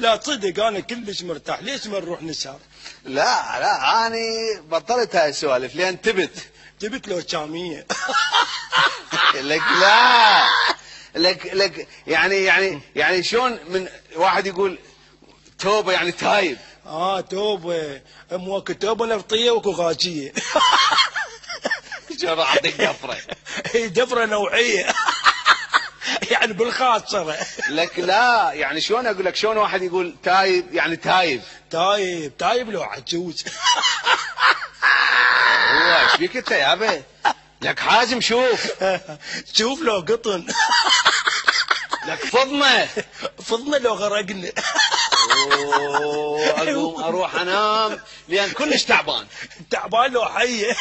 لا صدق انا كلش مرتاح، ليش ما نروح نسهر؟ لا اني بطلت هاي السوالف لان جبت له شاميه. لك لا لك يعني شلون من واحد يقول توبه يعني تايب. توبه امك توبه نفطيه وكوغاجيه. شو راح اعطيك دفره؟ هي دفره نوعيه. يعني بالخاصره. لك لا يعني شلون اقول لك، شلون واحد يقول تايب يعني تايب لو عجوز. هو ايش بيك انت يابا؟ لك حازم شوف لو قطن. لك فضمه لو غرقنا. اقوم اروح انام لان كلش تعبان لو حيه.